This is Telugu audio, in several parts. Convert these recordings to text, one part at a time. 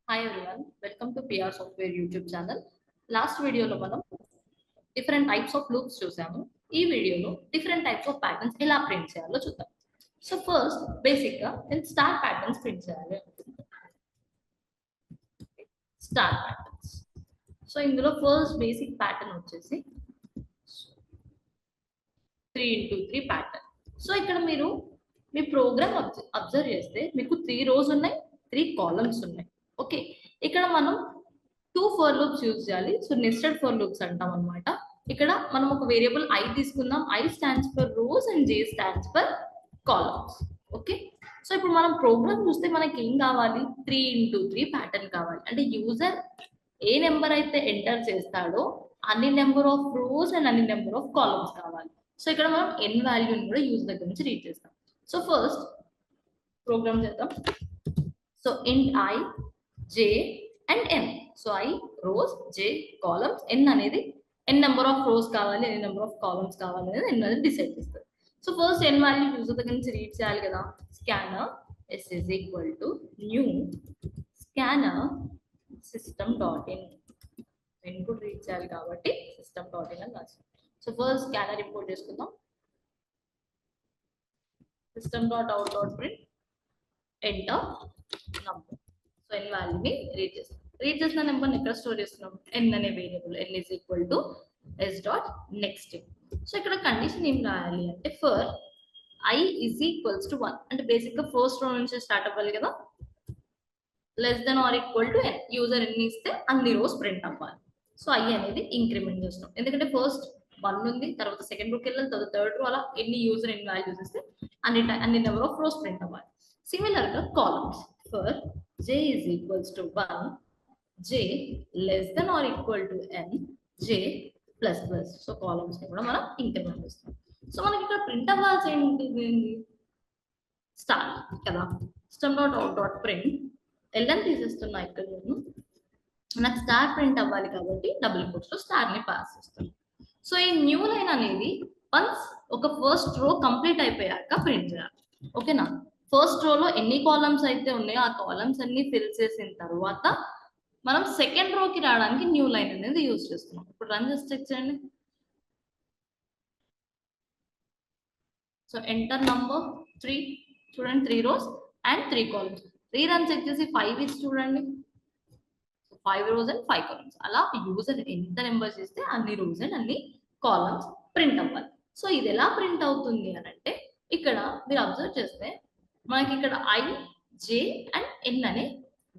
Hi everyone, welcome to PR Software YouTube channel. Last video లో మనం different types of loops చూసాము. ఈ వీడియోలో different types of patterns ఎలా ప్రింట్ చేయాలో చూద్దాం. సో ఫస్ట్ బేసిక్ గా నేను స్టార్ ప్యాటర్న్స్ ప్రింట్ చేయాలి. Star patterns. సో ఇందులో ఫస్ట్ బేసిక్ ప్యాటర్న్ వచ్చేసి 3x3 ప్యాటర్న్. సో ఇక్కడ మీరు మీ ప్రోగ్రామ్ అబ్జర్వ్ చేస్తే మీకు 3 rows ఉన్నాయి, 3 columns ఉన్నాయి. ఓకే, ఇక్కడ మనం 2 for loops యూజ్ చేయాలి. సో నెస్టెడ్ ఫర్ లూప్స్ అంటాం అనమాట. ఇక్కడ మనం ఒక వేరియబుల్ I తీసుకుందాం. I stands for rows and J stands for columns. Okay, so ఇప్పుడు మనం ప్రోగ్రామ్ చూస్తే మనకి ఏం కావాలి? 3x3 ప్యాటర్న్ కావాలి. అంటే యూజర్ ఏ నెంబర్ అయితే ఎంటర్ చేస్తాడో అన్ని నెంబర్ ఆఫ్ రోస్ అండ్ అన్ని నెంబర్ ఆఫ్ కాలమ్స్ కావాలి. సో ఇక్కడ మనం n వాల్యూని కూడా యూజ్ దగ్గర నుంచి రీడ్ చేస్తాం. సో ఫస్ట్ ప్రోగ్రామ్ చేద్దాం. So int I, J and n. So I rows, J columns, n అనేది n నెంబర్ ఆఫ్ రోస్ కావాలి, n నెంబర్ ఆఫ్ కాలమ్స్ కావాలి అనేది n అనేది డిసైడ్ చేస్తారు. So first n value user దగ్గర నుంచి రీడ్ చేయాలి కదా. Scanner s is equal to new scanner system.in. Input read చేయాలి కాబట్టి system.in అని రాస్తాం. సో ఫస్ట్ స్కానర్ ఇంపోర్ట్ చేసుకుందాం. system.out.print enter number. So n వాల్యూని రీడ్ చేస్తాం. రీడ్ చేసిన నెంబర్ని ఎక్కడ స్టోర్ చేస్తున్నాం? n అనే variable n is equal to s.next. So ఇక్కడ కండిషన్ ఏం రాయాలి అంటే for I is equals to 1. అంటే బేసిక్ గా ఫస్ట్ రో నుంచి స్టార్ట్ అవ్వాలి కదా. Less than or equal to n. User ఎన్ని ఇస్తే అన్ని రోస్ ప్రింట్ అవ్వాలి. సో I అనేది ఇంక్రిమెంట్ చేస్తున్నాం, ఎందుకంటే ఫస్ట్ 1 ఉంది, తర్వాత సెకండ్ రోకి వెళ్ళాలి, తర్వాత థర్డ్ రో, అలా ఎన్ని యూజర్ ఎన్ని వాల్యూస్ ఇస్తే అన్ని నెంబర్ ఆఫ్ రోస్ ప్రింట్ అవ్వాలి. సిమిలర్ గా columns for j is equals to 1, j less than or equal to n, j plus plus. So columns ని కూడా మనం ఇంక్రిమెంట్ చేస్తాం. సో మనకి ఇక్కడ ప్రింట్ అవ్వాల్సి ఏంటి? స్టార్ కదా. system.out.print ln తీసేస్తున్నా. ఇక్కడ నేను నాకు స్టార్ ప్రింట్ అవ్వాలి కాబట్టి డబుల్ కోట్స్ లో స్టార్ ని పాస్ చేస్తాను. సో ఈ న్యూ లైన్ అనేది వన్స్ ఒక ఫస్ట్ రో కంప్లీట్ అయిపోయాక ప్రింట్ చేయాలి. ఓకేనా. ఫస్ట్ రోలో ఎన్ని కాలమ్స్ అయితే ఉన్నాయో ఆ కాలమ్స్ అన్ని ఫిల్ చేసిన తర్వాత మనం సెకండ్ రోకి రావడానికి న్యూ లైన్ అనేది యూజ్ చేస్తున్నాం. ఇప్పుడు రన్ చేసి చెక్ చేయండి. సో ఎంటర్ నంబర్ 3 చూడండి, 3 rows and 3 columns. Rerun check చేసి 5 ఇచ్చి చూడండి. 5 rows and 5 columns. అలా యూజర్ ఎంత నెంబర్స్ ఇస్తే అన్ని rows and అన్ని కాలమ్స్ ప్రింట్ అవ్వాలి. సో ఇది ఎలా ప్రింట్ అవుతుంది అని అంటే ఇక్కడ మీరు అబ్జర్వ్ చేస్తే మనకి ఇక్కడ I, J అండ్ n అనే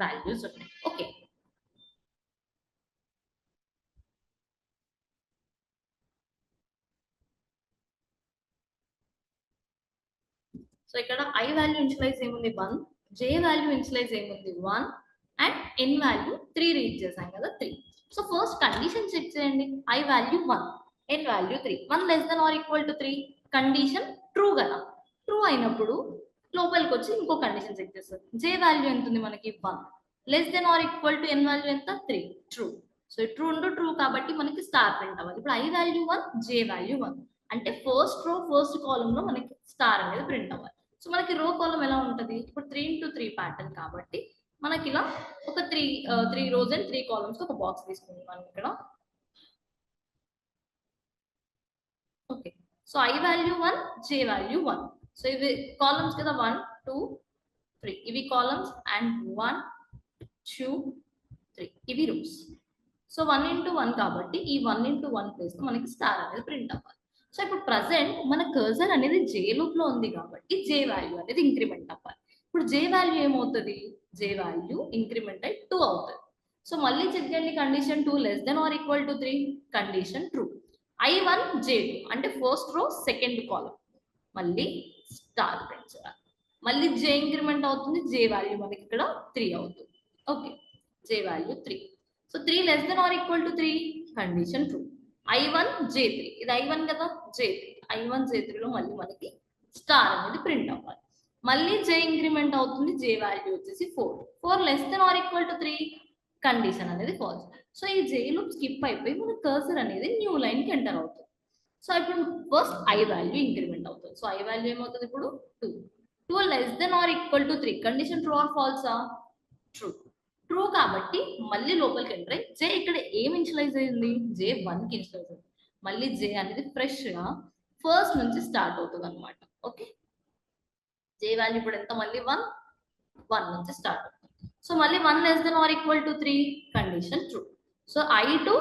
వాల్యూస్ ఉన్నాయి. ఓకే, సో ఇక్కడ I వాల్యూ ఇనిషియలైజ్ ఏముంది 1, J వాల్యూ ఇనిషియలైజ్ ఏముంది 1 అండ్ n వాల్యూ 3 రీడ్ చేసాం కదా 3. సో ఫస్ట్ కండిషన్ చెక్ చేయండి. I value 1, n value 3. 1 less than or equal to 3 condition true కదా. ట్రూ అయినప్పుడు లోపలికి వచ్చి ఇంకో కండిషన్ చెక్ చేస్తారు. J వాల్యూ ఎంత ఉంది మనకి 1, less than or equal to n value ఎంత 3, ట్రూ. సో ట్రూ ట్రూ కాబట్టి మనకి స్టార్ ప్రింట్ అవ్వాలి. ఇప్పుడు I వాల్యూ 1, J వాల్యూ 1 అంటే ఫస్ట్ రో ఫస్ట్ కాలమ్ లో మనకి స్టార్ అనేది ప్రింట్ అవ్వాలి. సో మనకి రో కాలమ్ ఎలా ఉంటుంది? ఇప్పుడు 3x3 ప్యాటర్న్ కాబట్టి మనకి ఇలా ఒక 3 rows and 3 columns ఒక బాక్స్ తీసుకుందాం ఇక్కడ. Okay, so I value 1, J value 1. So ఇవి కాలమ్స్ కదా 1 2 3, ఇవి కాలమ్స్ అండ్ 1 2 3 ఇవి rows. సో 1 into 1 కాబట్టి ఈ 1 into 1 ప్లేస్ మనకి స్టార్ అనేది ప్రింట్ అవ్వాలి. సో ఇప్పుడు ప్రజెంట్ మన కర్సర్ అనేది J లూప్ లో ఉంది కాబట్టి J వాల్యూ అనేది ఇంక్రిమెంట్ అవ్వాలి. ఇప్పుడు J వాల్యూ ఏమవుతుంది? J వాల్యూ ఇంక్రిమెంట్ అయి 2 అవుతుంది. సో మళ్ళీ చెక్ చేయండి. Condition 2 less than or equal to 3 condition true. I1 J2 అంటే ఫస్ట్ రో సెకండ్ కాలమ్ మళ్ళీ స్టార్ ప్రింట్ చేయాలి. మళ్ళీ J ఇంక్రిమెంట్ అవుతుంది, J వాల్యూ మనకి ఇక్కడ 3 అవుతుంది. Okay, J value 3. So 3 less than or equal to 3 condition true. I1 J3 ఇది I1 కదా, J3 I1 J3 లో మళ్ళీ మనకి స్టార్ అనేది ప్రింట్ అవ్వాలి. మళ్ళీ J ఇంక్రిమెంట్ అవుతుంది, J వాల్యూ వచ్చేసి 4 less than or equal to 3 condition అనేది ఫాల్స్. సో ఈ J లూప్ స్కిప్ అయిపోయి మన కర్సర్ అనేది న్యూ లైన్ కి ఎంటర్ అవుతుంది. సో ఇప్పుడు ఫస్ట్ I వాల్యూ ఇంక్రిమెంట్ అవుతుంది. సో I వాల్యూ ఏమవుతుంది ఇప్పుడు 2 less than or equal to 3 condition true or ఫాల్సా? ట్రూ. ట్రూ కాబట్టి మళ్ళీ లోపలికి ఎంటర్ అయ్యి జే ఇక్కడ ఏం ఇనిషియలైజ్ అయింది, జే 1 కి ఇనిషియలైజ్ అయింది. మళ్ళీ జే అనేది ఫ్రెష్ గా ఫస్ట్ నుంచి స్టార్ట్ అవుతుంది అనమాట. ఓకే, జే వాల్యూ ఇప్పుడు ఎంత, మళ్ళీ 1 నుంచి స్టార్ట్ అవుతుంది. సో మళ్ళీ 1 less than or equal to 3 condition true. So I to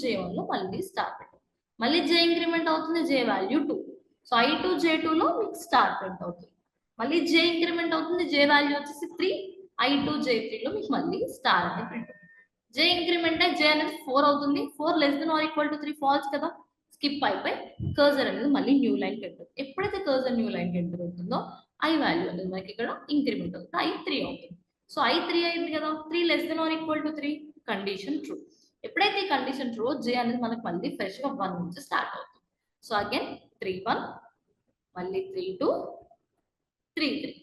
J1 లో మళ్ళీ స్టార్ట్ అవుతుంది. మళ్ళీ జే ఇంక్రిమెంట్ అవుతుంది, J value 2. So I to J2 లో మీకు స్టార్ ప్రింట్ అవుతుంది. మళ్ళీ జే ఇంక్రిమెంట్ అవుతుంది, జే వాల్యూ వచ్చేసి 3. I to J3 లో మీకు మళ్ళీ స్టార్ అనేది ప్రింట్ అవుతుంది. జే ఇంక్రిమెంట్ అయ్యి జే అనేది 4 అవుతుంది. 4 less than or equal to 3 falls కదా, స్కిప్ అయిపోయి కర్సర్ అనేది మళ్ళీ న్యూ లైన్ కి ఎంటర్. ఎప్పుడైతే కర్సర్ న్యూ లైన్ కి ఎంటర్ అవుతుందో I వాల్యూ అనేది మనకి ఇక్కడ ఇంక్రిమెంట్ అవుతుంది, I 3 అవుతుంది. సో I 3 అయింది కదా, 3 less than or equal to 3 condition true. ఎప్పుడైతే ఈ కండిషన్ ట్రూ, జే అనేది మనకి మళ్ళీ ఫ్రెష్ గా 1 నుంచి స్టార్ట్ అవుతుంది. సో అగైన్ 3 1, మళ్ళీ 3 2, 3 3.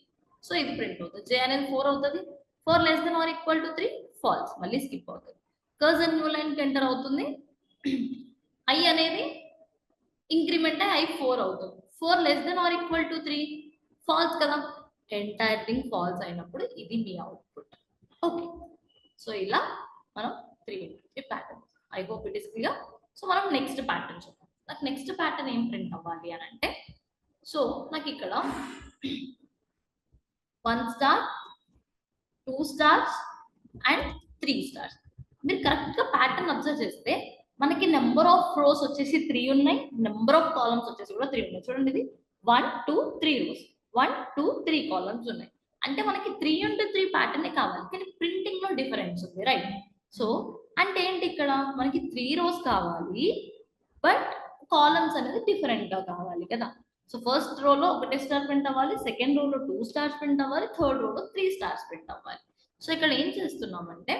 సో ఇది ప్రింట్ అవుతుంది. జే అనేది 4 అవుతుంది. 4 less than or equal to 3 falls, మళ్ళీ స్కిప్ అవుతుంది. కర్సర్ న్యూ లైన్ కి ఎంటర్ అవుతుంది. I అనేది ఇంక్రిమెంట్ అయ్యి I 4 అవుతుంది. 4 less than or equal to 3 falls కదా, ఎంటైర్ థింగ్ ఫాల్స్ అయినప్పుడు ఇది మీ అవుట్పుట్. ఓకే, సో ఇలా మనం 3 pattern. I hope it is clear. So మనం నెక్స్ట్ ప్యాటర్న్ చూద్దాం. నాకు నెక్స్ట్ ప్యాటర్న్ ఏం ప్రింట్ అవ్వాలి అని అంటే, సో నాకు ఇక్కడ 1 స్టార్, 2 స్టార్స్ అండ్ 3 స్టార్స్. మీరు కరెక్ట్ గా ప్యాటర్న్ అబ్జర్వ్ చేస్తే మనకి నెంబర్ ఆఫ్ రోస్ వచ్చేసి 3 ఉన్నాయి, నెంబర్ ఆఫ్ కాలమ్స్ వచ్చేసి కూడా 3 ఉన్నాయి. చూడండి, ఇది 1 2 3 రోస్, 1 2 3 కాలమ్స్ ఉన్నాయి. అంటే మనకి 3 into 3 ప్యాటర్న్ కావాలి, కానీ ప్రింటింగ్ లో డిఫరెన్స్ ఉంది, రైట్? సో అంటే ఏంటి, ఇక్కడ మనకి 3 రోస్ కావాలి, బట్ కాలమ్స్ అనేది డిఫరెంట్ గా కావాలి కదా. సో ఫస్ట్ రోలో 1 స్టార్ ప్రింట్ అవ్వాలి, సెకండ్ రోలో 2 స్టార్స్ ప్రింట్ అవ్వాలి, థర్డ్ రోలో 3 స్టార్స్ ప్రింట్ అవ్వాలి. సో ఇక్కడ ఏం చేస్తున్నామంటే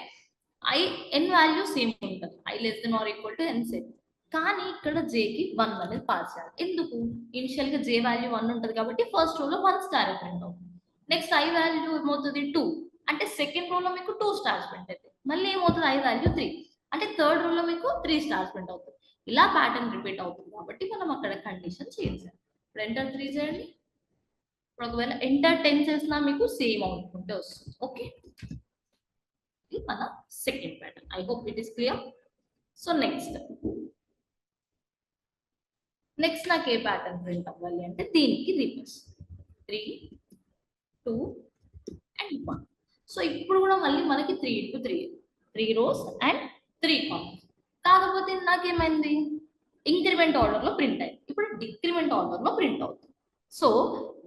n వాల్యూ సేమ్ ఉంటుంది, I less than or equal to n same. కానీ ఇక్కడ j కి 1 అనేది పాస్ చేయాలి. ఎందుకు, ఇనిషియల్ గా j వాల్యూ 1 ఉంటుంది కాబట్టి ఫస్ట్ రోలో 1 స్టార్ ప్రింట్ అవుతుంది. నెక్స్ట్ I వాల్యూ ఏమవుతుంది 2, అంటే సెకండ్ రోలో మీకు 2 స్టార్స్ ప్రింట్ అవుతుంది. మళ్ళీ ఏమవుతుంది I వాల్యూ 3, అంటే థర్డ్ రోలో మీకు 3 స్టార్స్ ప్రింట్ అవుతుంది. ఇలా ప్యాటర్న్ రిపీట్ అవుతుంది కాబట్టి మనం అక్కడ కండిషన్ చేంజ్ చేయాలి. ఇప్పుడు ఎంటర్ 3 చేయండి. ఇప్పుడు ఒకవేళ ఎంటర్ 10 చేసినా మీకు సేమ్ అవుట్పుట్ వస్తుంది. ఓకే, ఇది మన second pattern. I hope it is clear. So next నాకు ఏ ప్యాటర్న్ ప్రింట్ అవ్వాలి అంటే దీనికి రివర్స్ 3 2 అండ్ 1. సో ఇప్పుడు కూడా మళ్ళీ మనకి 3 into 3 రోస్ అండ్ 3 కాలమ్స్. కాకపోతే నాకేమైంది, ఇంక్రిమెంట్ ఆర్డర్ లో ప్రింట్ అయింది, ఇప్పుడు డిక్రిమెంట్ ఆర్డర్ లో ప్రింట్ అవుతుంది. సో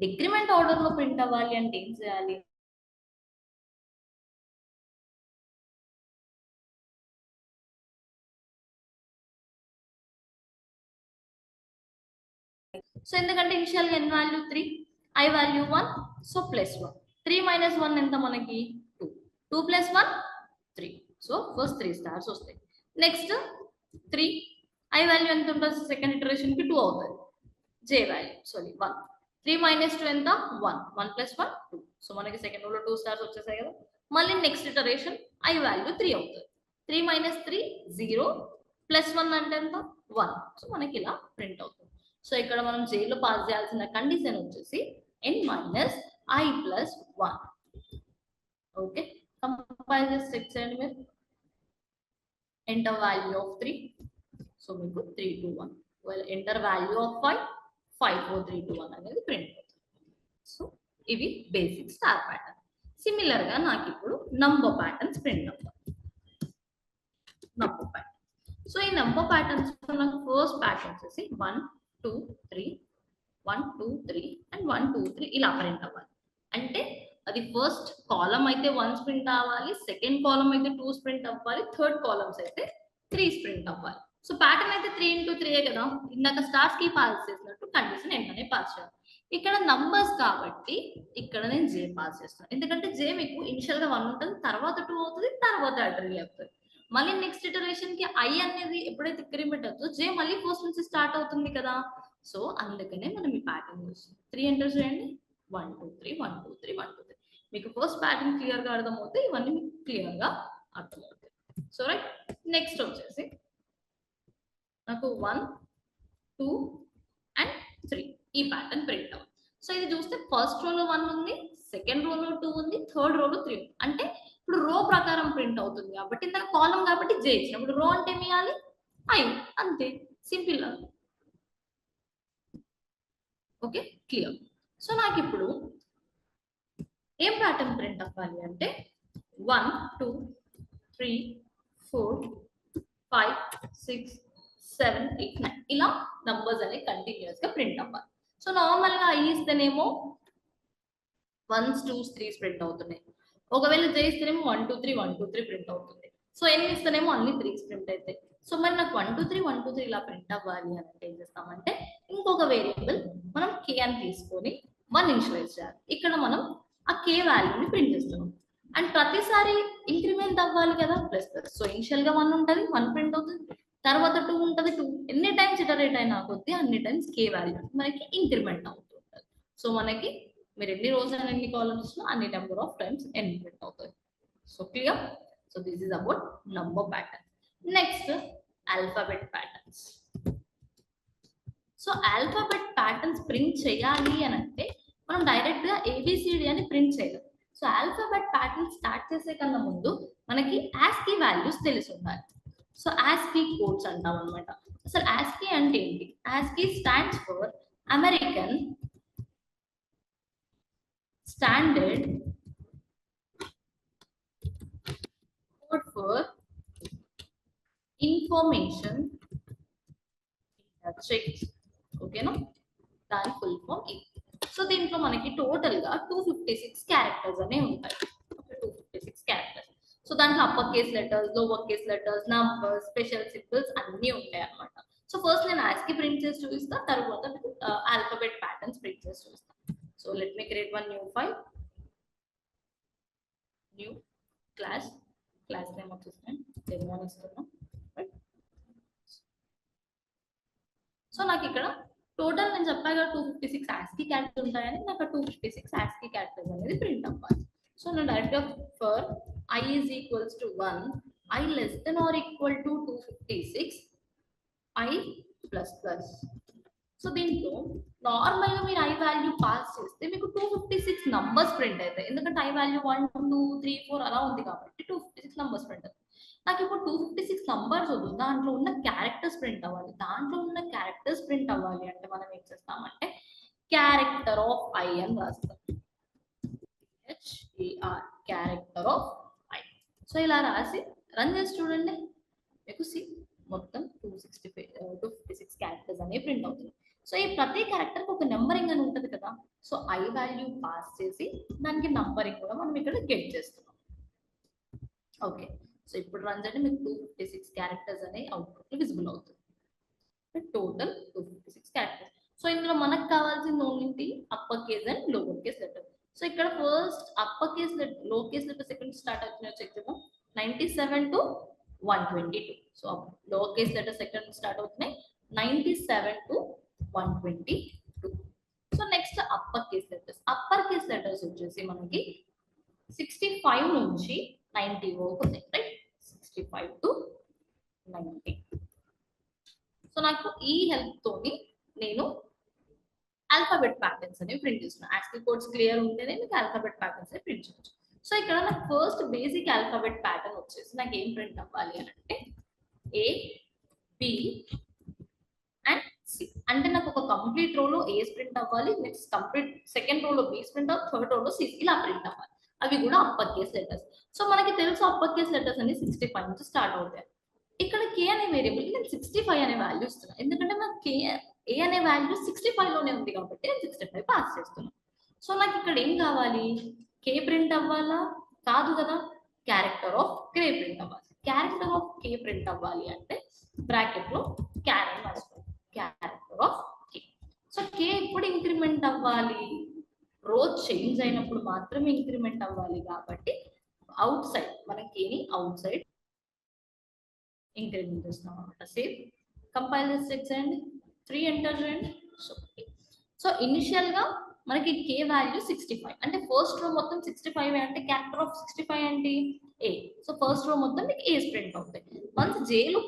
డిక్రిమెంట్ ఆర్డర్ లో ప్రింట్ అవ్వాలి అంటే ఏం చేయాలి, సో ఎందుకంటే ఇనిషియల్ గా n value 3, I value 1, so +1. 3 - 1 ఎంత మనకి 2, 2 + 1 3. సో ఫస్ట్ 3 స్టార్స్ వస్తాయి. నెక్స్ట్ 3, I వాల్యూ ఎంత ఉంటుంది, సెకండ్ ఇటరేషన్ కి 2 అవుతుంది. j value 1. 3 - 2 ఎంత 1, 1 + 1 2. సో మనకి సెకండ్ రోలో 2 స్టార్స్ వచ్చేసాయి కదా. మళ్ళీ నెక్స్ట్ ఇటరేషన్ I వాల్యూ 3 అవుతుంది. 3 - 3 0, +1 అంటే ఎంత 1. సో మనకి ఇలా ప్రింట్ అవుతుంది. సో ఇక్కడ మనం j లో పాస్ చేయాల్సిన కండిషన్ వచ్చేసి n - I + 1. ఓకే, కంపైల్ చేసి చెక్ చేయండి మీరు. ఎంటర్ వాల్యూ ఆఫ్ 3, సో మీకు 3 2 1. వెల్ ఎంటర్ వాల్యూ ఆఫ్ 5, 5 4 3 2 1 అనేది ప్రింట్ అవుతుంది. సో ఇవి బేసిక్ స్టార్ ప్యాటర్న్. సిమిలర్ గా నాకు ఇప్పుడు నంబర్ ప్యాటర్న్స్ ప్రింట్ అవుతాయి. నంబర్ ప్యాటర్న్, సో ఈ నంబర్ ప్యాటర్న్స్ నాకు ఫస్ట్ ప్యాటర్న్ వచ్చేసి 1 2 3 1 2 3 అండ్ 1 2 3 ఇలా ప్రింట్ అవ్వాలి. అంటే అది ఫస్ట్ కాలమ్ అయితే 1 ప్రింట్ అవ్వాలి, సెకండ్ కాలమ్ అయితే 2 ప్రింట్ అవ్వాలి, థర్డ్ కాలమ్స్ అయితే 3 ప్రింట్ అవ్వాలి. సో ప్యాటర్న్ అయితే 3 into 3 కదా, ఇందాక స్టార్స్ కి పాస్ చేసినట్టు కండిషన్ ఎంటనే పాస్ చేయాలి. ఇక్కడ నంబర్స్ కాబట్టి ఇక్కడ నేను j పాస్ చేస్తాను, ఎందుకంటే j మీకు ఇనిషియల్ గా 1 ఉంటుంది, తర్వాత 2 అవుతుంది, తర్వాత 3 అవుతుంది. మళ్ళీ నెక్స్ట్ ఇటరేషన్ కి I అనేది ఎప్పుడైతే ఇంక్రిమెంట్ అవుతుందో j మళ్ళీ ఫస్ట్ నుంచి స్టార్ట్ అవుతుంది కదా. సో అందుకనే మనం ఈ ప్యాటర్న్ చూస్తాం. 3 ఎంటర్ చేయండి, 1 2 3 1 2 3 1 2 3. మీకు ఫస్ట్ ప్యాటర్న్ క్లియర్ గా అర్థమవుతాయి, ఇవన్నీ మీకు క్లియర్ గా అర్థమవుతాయి. సో రైట్, నెక్స్ట్ వచ్చేసి నాకు 1 2 అండ్ 3 ఈ ప్యాటర్న్ ప్రింట్ అవ్వాలి. సో ఇది చూస్తే ఫస్ట్ రోలో 1 ఉంది, సెకండ్ రోలో 2 ఉంది, థర్డ్ రోలో 3 ఉంది. అంటే ఇప్పుడు రో ప్రకారం ప్రింట్ అవుతుంది కాబట్టి ఇందాక కాలం కాబట్టి జే ఇచ్చినప్పుడు రో అంటే ఏమి ఇవ్వాలి ఐ అంతే సింపుల్. Okay clear. సో నాకు ఇప్పుడు ఏం ప్యాటర్న్ ప్రింట్ అవ్వాలి అంటే 1 2 3 4 5 6 7 8 9 ఇలా నంబర్స్ అనేవి కంటిన్యూస్ గా ప్రింట్ అవ్వాలి. సో నార్మల్ గా ఐ ఇస్తేనేమో 1s 2s 3s ప్రింట్ అవుతున్నాయి. ఒకవేళ జే ఇస్తేనేమో 1 2 3 1 2 3 ప్రింట్ అవుతుంది. సో ఎన్ ఇస్తేనేమో అన్ని 3s ప్రింట్ అవుతాయి. సో మరి నాకు 1 2 3 1 2 3 ఇలా ప్రింట్ అవ్వాలి అని అంటే ఏం చేస్తామంటే ఇంకొక వేరియబుల్ మనం కే అని తీసుకొని 1 ఇనిషియలైజ్ చేయాలి. ఇక్కడ మనం ఆ కే వాల్యూని ప్రింట్ చేస్తున్నాం అండ్ ప్రతిసారి ఇంక్రిమెంట్ అవ్వాలి కదా ప్లస్ ప్లస్. సో ఇనిషియల్ గా 1 ఉంటుంది 1 ప్రింట్ అవుతుంది, తర్వాత 2 ఉంటుంది 2, ఎన్ని టైమ్స్ ఇటరేట్ అయినా కొద్ది అన్ని టైమ్స్ కే వాల్యూ మనకి ఇంక్రిమెంట్ అవుతుంటుంది. సో మనకి మీరు ఎన్ని రోజు అని ఎన్ని కాలమ్స్ అన్ని number of times N print అవుతుంది. So clear. So this is about number pattern. Next alphabet patterns. So alphabet patterns print చేయాలి అని అంటే మనం డైరెక్ట్ గా ఏబిసిడి అని ప్రింట్ చేయలేం. సో ఆల్ఫాబెట్ ప్యాటర్న్ స్టార్ట్ చేసే కన్నా ముందు మనకి ASCII వాల్యూస్ తెలిసి ఉండాలి. సో ASCII కోడ్స్ అంటాం అనమాట. అసలు ASCII అంటే ఏంటి? ASCII stands for American standard code for information interchange. ఓకేనా, దాని ఫుల్ ఫామ్ ఇది. సో దీంట్లో మనకి టోటల్ గా 256 క్యారెక్టర్స్ అనే ఉంటాయి. 256 క్యారెక్టర్స్. సో దాంట్లో upper case letters, lower case letters, numbers, special symbols అన్ని ఉంటాయి అన్నమాట. సో ఫస్ట్ నేను ASCII ప్రింట్ చేసి చూపిస్తా, తర్వాత ఆల్ఫాబెట్ ప్యాటర్న్స్ ప్రింట్ చేసి చూపిస్తా. So let me create one new file, new class name వచ్చేసి డెమో అని ఇస్తున్నాం. సో నాకు ఇక్కడ టోటల్ నేను చెప్పాగా 256 ASCII క్యారెక్టర్స్ ఉంటాయని, నాకు 256 ASCII క్యారెక్టర్స్ అనేది ప్రింట్ అవ్వాలి. సో నేను డైరెక్ట్గా for I is equals to 1, I less than or equal to 256, I plus plus. So దీంట్లో నార్మల్ గా మీరు I వాల్యూ పాస్ చేస్తే మీకు 256 నంబర్స్ ప్రింట్ అవుతాయి. ఎందుకంటే I వాల్యూ 1 2 3 4 అలా ఉంది కాబట్టి 256 నంబర్స్ ప్రింట్ అవుతాయి. నాకు ఇప్పుడు 256 నంబర్స్ వద్దు, దాంట్లో ఉన్న క్యారెక్టర్స్ ప్రింట్ అవ్వాలి. దాంట్లో ఉన్న క్యారెక్టర్స్ ప్రింట్ అవ్వాలి అంటే మనం ఏం చేస్తామంటే క్యారెక్టర్ ఆఫ్ I అని రాస్తాం. HAR character of I. So ఇలా రాసి రన్ చేసి చూడండి, మీకు సి మొత్తం 256 క్యారెక్టర్స్ అనేవి ప్రింట్ అవుతుంది. సో ఈ ప్రతి క్యారెక్టర్ ఒక నెంబరింగ్ అని ఉంటుంది కదా. సో I వాల్యూ పాస్ చేసి దానికి నంబరింగ్ కూడా మనం ఇక్కడ గెట్ చేస్తున్నాం. ఓకే, సో ఇప్పుడు రన్ చేయండి, మీకు 256 క్యారెక్టర్స్ అనే అవుట్పుట్ విజిబుల్ అవుతుంది. Total 256 characters. సో ఇందులో మనకు కావాల్సింది only upper case and lower case letter. So ఇక్కడ first upper case letter, low case letter second start అవుతున్నాయో చెక్ చేద్దాం. 97 to 122. So lower case letter second start అవుతున్నాయి 97 to 122. So next upper case letters. Upper case letters వచ్చేసి మనకి 65 నుంచి 90 వరకు ఉన్నాయి, రైట్? 65 to 90. సో నాకు ఈ హెల్ప్ తోని నేను ఆల్ఫాబెట్ ప్యాటర్న్స్ అనేవి ప్రింట్ చేస్తున్నాను. ASCII కోడ్స్ క్లియర్ ఉంటేనే మీకు ఆల్ఫాబెట్ ప్యాటర్న్స్ అనేవి ప్రింట్ చేయొచ్చు. సో ఇక్కడ నాకు ఫస్ట్ బేసిక్ ఆల్ఫాబెట్ ప్యాటర్న్ వచ్చేసి నాకు ఏం ప్రింట్ అవ్వాలి అని అంటే A, B అండ్ C. అంటే నాకు ఒక కంప్లీట్ రోలో A's ప్రింట్ అవ్వాలి, నెక్స్ట్ కంప్లీట్ సెకండ్ రోలో B's ప్రింట్ అవ్వాలి, థర్డ్ రోలో C's ఇలా ప్రింట్ అవ్వాలి. అవి కూడా అప్పర్ కేస్ లెటర్స్. సో మనకి తెలుసు అప్పర్ కేస్ లెటర్స్ అన్ని 65 నుంచి స్టార్ట్ అవుతాయి. ఇక్కడ K అనే వేరియబుల్ నేను 65 అనే వాల్యూ ఇస్తున్నాను, ఎందుకంటే నాకు A అనే వాల్యూ 65 లోనే ఉంది కాబట్టి నేను 65 పాస్ చేస్తున్నాను. సో నాకు ఇక్కడ ఏం కావాలి? K ప్రింట్ అవ్వాలా? కాదు కదా, క్యారెక్టర్ ఆఫ్ K ప్రింట్ అవ్వాలి. క్యారెక్టర్ ఆఫ్ K ప్రింట్ అవ్వాలి అంటే బ్రాకెట్ లో క్యారెక్టర్ రాసుకోవాలి, character of K. So K ఎప్పుడు ఇంక్రిమెంట్ అవ్వాలి? రోజు చేంజ్ అయినప్పుడు మాత్రమే ఇంక్రిమెంట్ అవ్వాలి కాబట్టి అవుట్ సైడ్ మనం Kని అవుట్ సైడ్ ఇంక్రిమెంట్ చేస్తాం అనమాట. సేమ్ కంపైల్ చేసి చెక్ చేయండి, 3 ఎంటర్ చేయండి. సో ఇనిషియల్ గా మనకి K వాల్యూ 65, అంటే ఫస్ట్ రో మొత్తం 65 అంటే క్యారెక్టర్ ఆఫ్ 65 ఏంటి? A. సో ఫస్ట్ రో మొత్తం మీకు A ప్రింట్ అవుతాయి. వన్స్ Jలో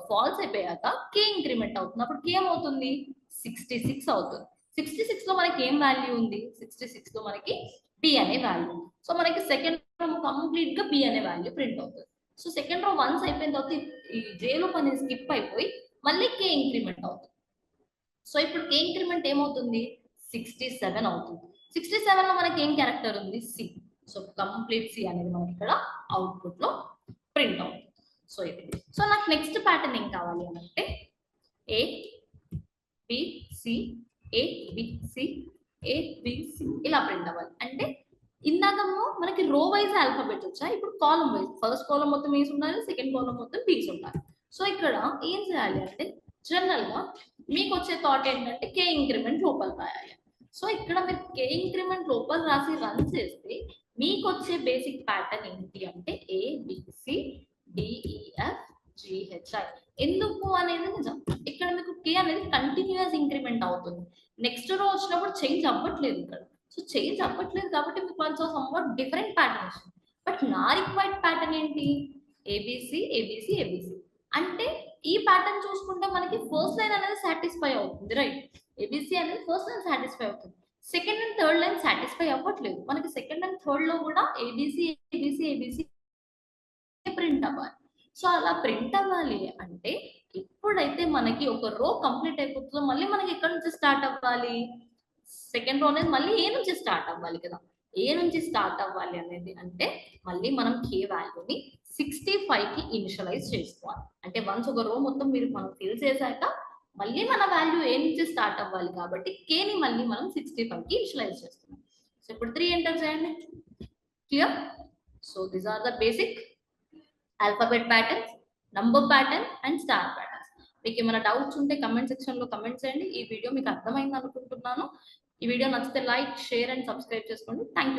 ఫాల్స్ అయిపోయాక K ఇంక్రిమెంట్ అవుతుంది, అప్పుడు K ఏమవుతుంది? 66 అవుతుంది. 66 లో మనకి ఏం వాల్యూ ఉంది? 66 లో మనకి B అనే వాల్యూ. సో మనకి సెకండ్ కంప్లీట్ గా బి అనే వాల్యూ ప్రింట్ అవుతుంది. సో సెకండ్ రో వన్స్ అయిపోయిన తర్వాత ఈ జే లో పని స్కిప్ అయిపోయి మళ్ళీ కే ఇంక్రిమెంట్ అవుతుంది. సో ఇప్పుడు కే ఇంక్రిమెంట్ ఏమవుతుంది 67 అవుతుంది. 67 లో మనకి ఏం క్యారెక్టర్ ఉంది సి. సో కంప్లీట్ సి అనేది మనకి ఇక్కడ అవుట్పుట్ లో ప్రింట్ అవుతుంది. సో ఇది. సో నాకు నెక్స్ట్ ప్యాటర్న్ ఏం కావాలి అంటే A B C A B C A B C ఇలా ప్రింట్ అవ్వాలి. అంటే ఇందాకము మనకి రో వైజ్ ఆల్ఫాబెట్ వచ్చా, ఇప్పుడు కాలం వైజ్ ఫస్ట్ కాలం మొత్తం ఏస్ ఉండాలి, సెకండ్ కాలం మొత్తం బీస్ ఉండాలి. సో ఇక్కడ ఏం చేయాలి అంటే జనరల్ గా మీకు వచ్చే థాట్ ఏంటంటే కే ఇంక్రిమెంట్ లోపల రాయాలి. సో ఇక్కడ మీరు కే ఇంక్రిమెంట్ లోపల రాసి రన్ చేస్తే మీకు వచ్చే బేసిక్ ప్యాటర్న్ ఏంటి అంటే ఏ బిసి డిఈఎఫ్ జిహెచ్ఐ. ఎందుకు అనేది నిజం, ఇక్కడ మీకు కే అనేది కంటిన్యూస్ ఇంక్రిమెంట్ అవుతుంది. నెక్స్ట్ రో వచ్చినప్పుడు చేంజ్ అవ్వట్లేదు ఇక్కడ. సో చేంజ్ అవ్వట్లేదు కాబట్టి మీకు కొంచెం సమ్వాట్ డిఫరెంట్ ప్యాటర్న్ వస్తుంది. బట్ నా రిక్వైర్డ్ ప్యాటర్న్ ఏంటి ఏబిసి ఏబిసి ఏబిసి. అంటే ఈ ప్యాటర్న్ చూసుకుంటే మనకి ఫస్ట్ లైన్ అనేది సాటిస్ఫై అవుతుంది, రైట్? ఏబిసి అనేది ఫస్ట్ లైన్ సాటిస్ఫై అవుతుంది. Second and third line satisfy అవ్వట్లేదు. మనకి సెకండ్ అండ్ థర్డ్ లో కూడా ఏబిసి ఏబిసి ఏబిసి ప్రింట్ అవ్వాలి. సో అలా ప్రింట్ అవ్వాలి అంటే ఎప్పుడైతే మనకి ఒక రో కంప్లీట్ అయిపోతుందో మళ్ళీ మనకి ఎక్కడి నుంచి స్టార్ట్ అవ్వాలి, సెకండ్ రో అనేది మళ్ళీ ఏ నుంచి స్టార్ట్ అవ్వాలి కదా. ఏ నుంచి స్టార్ట్ అవ్వాలి అనేది అంటే మళ్ళీ మనం కే వాల్యూని 65 కి ఇనిషియలైజ్ చేసుకోవాలి. అంటే వన్స్ ఒక రో మొత్తం మనం ఫిల్ చేశాక మళ్ళీ మన వాల్యూ ఏ నుంచి స్టార్ట్ అవ్వాలి కాబట్టి కేని మళ్ళీ మనం 65 కి ఇనిషియలైజ్ చేస్తున్నాం. సో ఇప్పుడు 3 ఎంటర్ చేయండి. Clear? So these are the basic alphabet patterns, number pattern and star patterns. మీకు ఏమైనా డౌట్స్ ఉంటే కమెంట్ సెక్షన్ లో కమెంట్ చేయండి. ఈ వీడియో మీకు అర్థమైంది అనుకుంటున్నాను. ఈ వీడియో నచ్చితే లైక్, షేర్ అండ్ సబ్స్క్రైబ్ చేసుకోండి. Thank you.